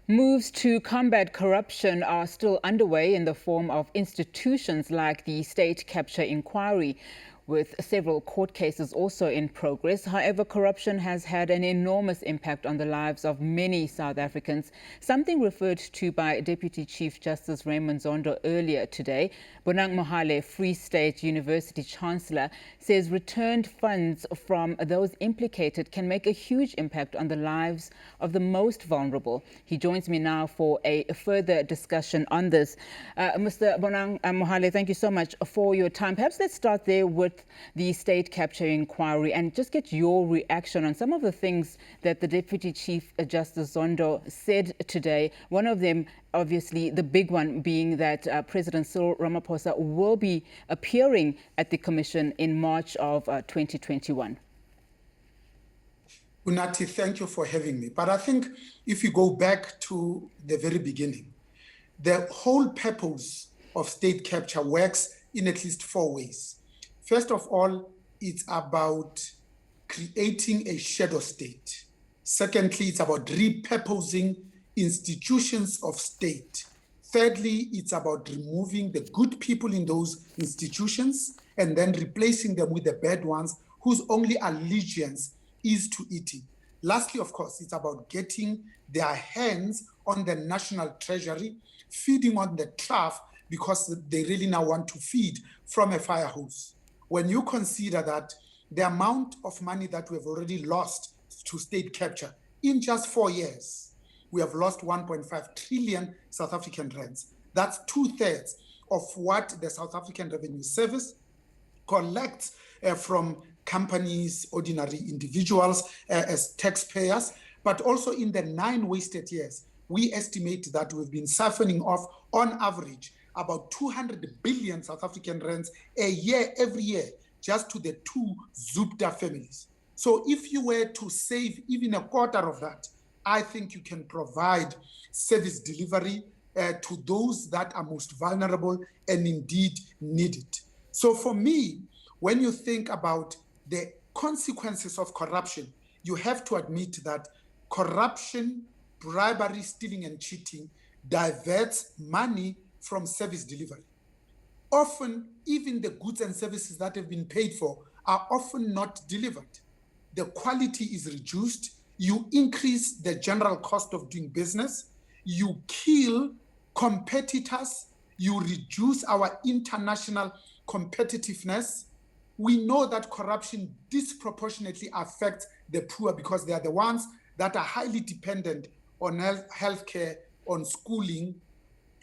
Moves to combat corruption are still underway in the form of institutions like the State Capture Inquiry, with several court cases also in progress. However, corruption has had an enormous impact on the lives of many South Africans, something referred to by Deputy Chief Justice Raymond Zondo earlier today. Bonang Mohale, Free State University Chancellor, says returned funds from those implicated can make a huge impact on the lives of the most vulnerable. He joins me now for a further discussion on this. Mr. Bonang Mohale, thank you so much for your time. Perhaps let's start there with the State Capture Inquiry and just get your reaction on some of the things that the Deputy Chief Justice Zondo said today. One of them, obviously, the big one being that President Cyril Ramaphosa will be appearing at the Commission in March of 2021. Unati, thank you for having me. But I think if you go back to the very beginning, the whole purpose of state capture works in at least 4 ways. First of all, it's about creating a shadow state. Secondly, it's about repurposing institutions of state. Thirdly, it's about removing the good people in those institutions and then replacing them with the bad ones whose only allegiance is to eating. Lastly, of course, it's about getting their hands on the national treasury, feeding on the trough because they really now want to feed from a fire hose. When you consider that the amount of money that we have already lost to state capture in just 4 years, we have lost 1.5 trillion South African rands. That's 2/3 of what the South African Revenue Service collects from companies, ordinary individuals as taxpayers, but also in the 9 wasted years, we estimate that we've been siphoning off, on average, about 200 billion South African rands a year, every year, just to the 2 Zupta families. So if you were to save even a quarter of that, I think you can provide service delivery to those that are most vulnerable and indeed need it. So for me, when you think about the consequences of corruption, you have to admit that corruption, bribery, stealing, and cheating diverts money from service delivery. Often, even the goods and services that have been paid for are often not delivered. The quality is reduced. You increase the general cost of doing business. You kill competitors. You reduce our international competitiveness. We know that corruption disproportionately affects the poor because they are the ones that are highly dependent on healthcare, on schooling,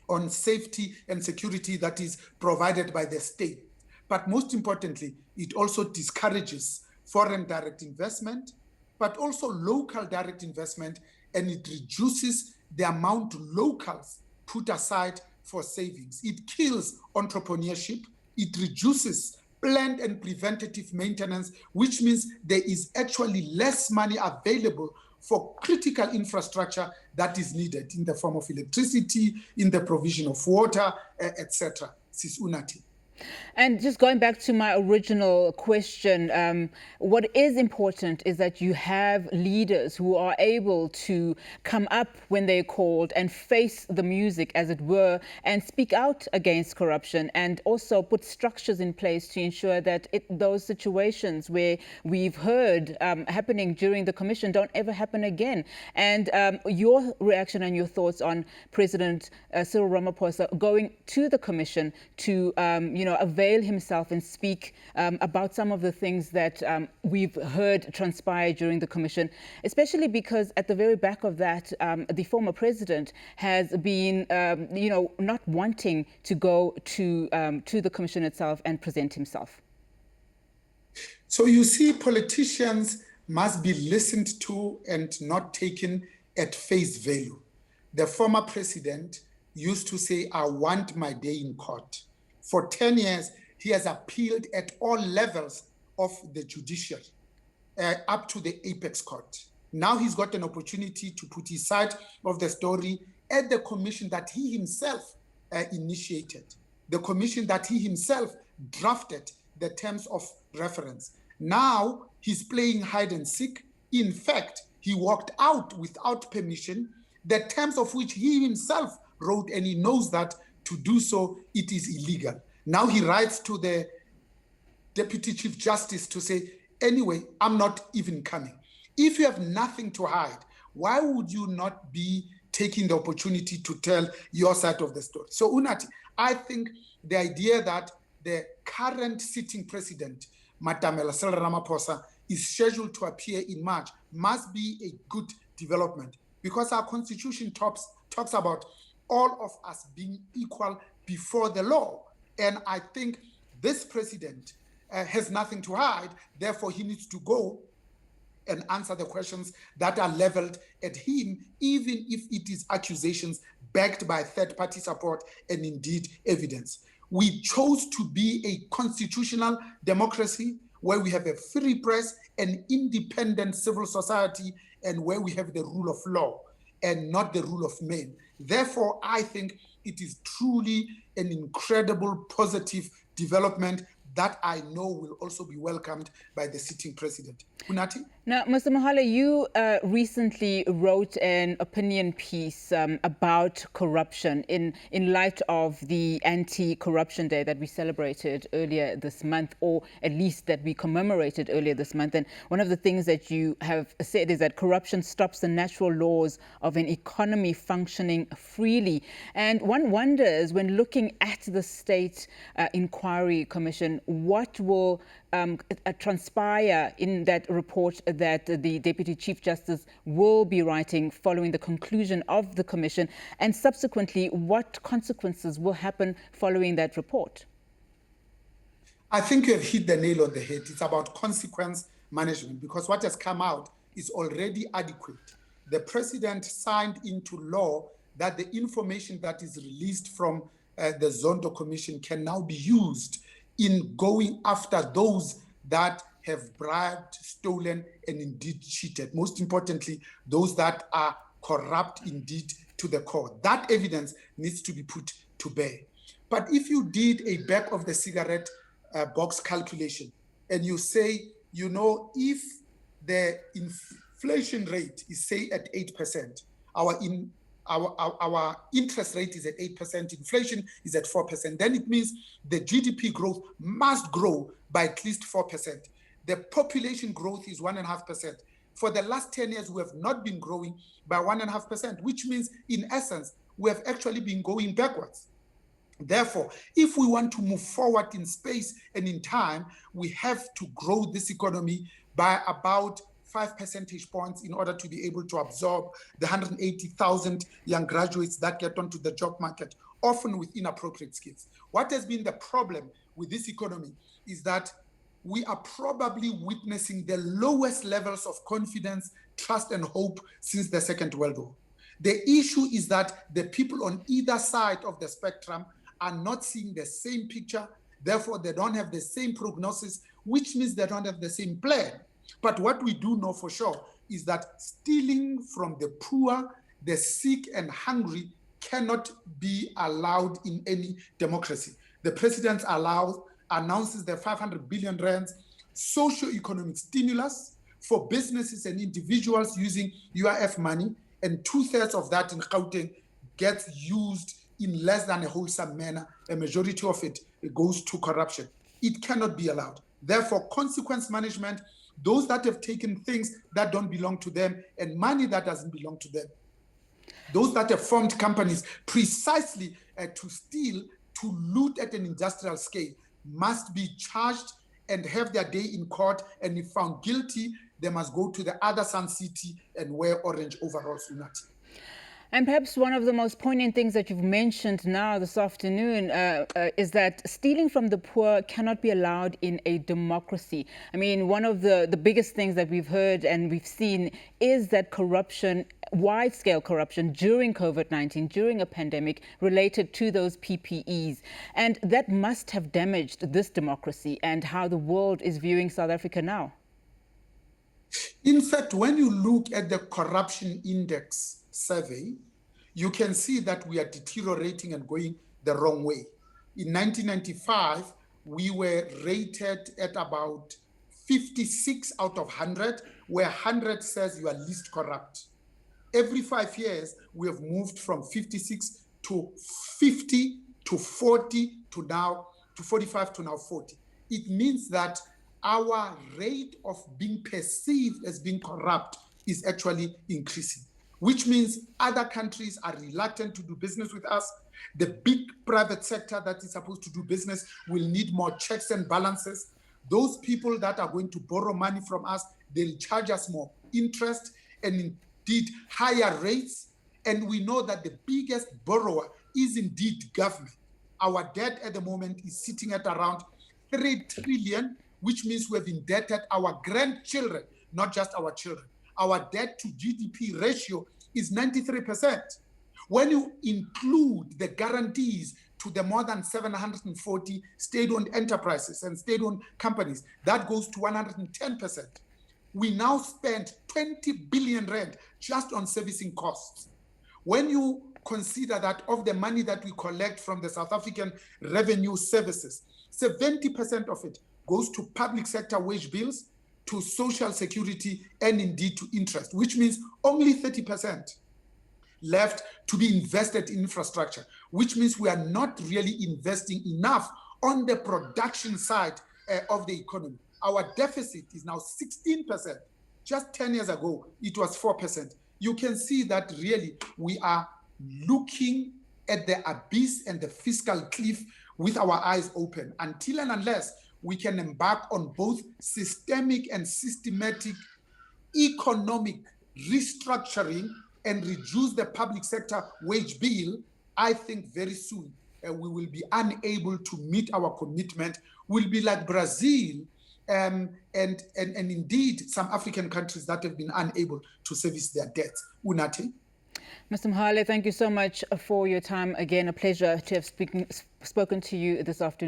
on safety and security that is provided by the state. But most importantly, it also discourages foreign direct investment, but also local direct investment, and it reduces the amount locals put aside for savings. It kills entrepreneurship. It reduces planned and preventative maintenance, which means there is actually less money available for critical infrastructure that is needed in the form of electricity, in the provision of water, etc. Sis Unati. And just going back to my original question, what is important is that you have leaders who are able to come up when they're called and face the music, as it were, and speak out against corruption, and also put structures in place to ensure that those situations where we've heard happening during the commission don't ever happen again. And your reaction and your thoughts on President Cyril Ramaphosa going to the commission to, avail himself and speak about some of the things that we've heard transpire during the commission, especially because at the very back of that, the former president has been, not wanting to go to the commission itself and present himself. So you see, politicians must be listened to and not taken at face value. The former president used to say, "I want my day in court." For 10 years, he has appealed at all levels of the judiciary, up to the apex court. Now he's got an opportunity to put his side of the story at the commission that he himself initiated, the commission that he himself drafted the terms of reference. Now he's playing hide and seek. In fact, he walked out without permission the terms of which he himself wrote, and he knows that to do so, it is illegal. Now he writes to the Deputy Chief Justice to say, anyway, I'm not even coming. If you have nothing to hide, why would you not be taking the opportunity to tell your side of the story? So, Unathi, I think the idea that the current sitting president, Madam Cyril Ramaphosa, is scheduled to appear in March must be a good development, because our constitution talks about all of us being equal before the law. And I think this president has nothing to hide. Therefore, he needs to go and answer the questions that are leveled at him, even if it is accusations backed by third-party support and indeed evidence. We chose to be a constitutional democracy where we have a free press, an independent civil society, and where we have the rule of law and not the rule of men. Therefore, I think it is truly an incredible positive development that I know will also be welcomed by the sitting president. Unathi? Now, Mr. Mohale, you recently wrote an opinion piece about corruption in light of the Anti-Corruption Day that we celebrated earlier this month, or at least that we commemorated earlier this month. And one of the things that you have said is that corruption stops the natural laws of an economy functioning freely. And one wonders, when looking at the State Inquiry Commission, what will transpire in that report that the Deputy Chief Justice will be writing following the conclusion of the commission, and subsequently what consequences will happen following that report? I think you have hit the nail on the head. It's about consequence management, because what has come out is already adequate. The president signed into law that the information that is released from the Zondo Commission can now be used in going after those that have bribed, stolen, and indeed cheated. Most importantly, those that are corrupt indeed to the core. That evidence needs to be put to bear. But if you did a back of the cigarette box calculation and you say, you know, if the inflation rate is, say, at 8%, our interest rate is at 8%, inflation is at 4%, then it means the GDP growth must grow by at least 4%. The population growth is 1.5%. For the last 10 years, we have not been growing by 1.5%, which means, in essence, we have actually been going backwards. Therefore, if we want to move forward in space and in time, we have to grow this economy by about 5 percentage points in order to be able to absorb the 180,000 young graduates that get onto the job market, often with inappropriate skills. What has been the problem with this economy is that we are probably witnessing the lowest levels of confidence, trust, and hope since the Second World War. The issue is that the people on either side of the spectrum are not seeing the same picture. Therefore, they don't have the same prognosis, which means they don't have the same plan. But what we do know for sure is that stealing from the poor, the sick, and hungry cannot be allowed in any democracy. The president announces the 500 billion rands socio-economic stimulus for businesses and individuals using UIF money, and 2/3 of that in Gauteng gets used in less than a wholesome manner. A majority of it goes to corruption. It cannot be allowed. Therefore, consequence management, those that have taken things that don't belong to them and money that doesn't belong to them, those that have formed companies precisely to steal, to loot at an industrial scale, must be charged and have their day in court, and if found guilty, they must go to the other Sun City and wear orange overalls. Unathi. And perhaps one of the most poignant things that you've mentioned now this afternoon is that stealing from the poor cannot be allowed in a democracy. I mean, one of the biggest things that we've heard and we've seen is that corruption, wide-scale corruption during COVID-19, during a pandemic, related to those PPEs. And that must have damaged this democracy and how the world is viewing South Africa now. In fact, when you look at the corruption index survey, you can see that we are deteriorating and going the wrong way. In 1995, we were rated at about 56 out of 100, where 100 says you are least corrupt. Every 5 years, we have moved from 56 to 50 to 40 to now to 45 to now 40. It means that our rate of being perceived as being corrupt is actually increasing, which means other countries are reluctant to do business with us. The big private sector that is supposed to do business will need more checks and balances. Those people that are going to borrow money from us, they'll charge us more interest and indeed higher rates. And we know that the biggest borrower is indeed government. Our debt at the moment is sitting at around 3 trillion, which means we've indebted our grandchildren, not just our children. Our debt to GDP ratio is 93%. When you include the guarantees to the more than 740 state-owned enterprises and state-owned companies, that goes to 110%. We now spend 20 billion rand just on servicing costs. When you consider that of the money that we collect from the South African Revenue Services, 70% of it goes to public sector wage bills, to social security, and indeed to interest, which means only 30% left to be invested in infrastructure, which means we are not really investing enough on the production side of the economy. Our deficit is now 16%. Just 10 years ago, it was 4%. You can see that really we are looking at the abyss and the fiscal cliff with our eyes open until and unless we can embark on both systemic and systematic economic restructuring and reduce the public sector wage bill. I think very soon we will be unable to meet our commitment. We'll be like Brazil and indeed some African countries that have been unable to service their debts. Unati? Mr. Mohale, thank you so much for your time. Again, a pleasure to have spoken to you this afternoon.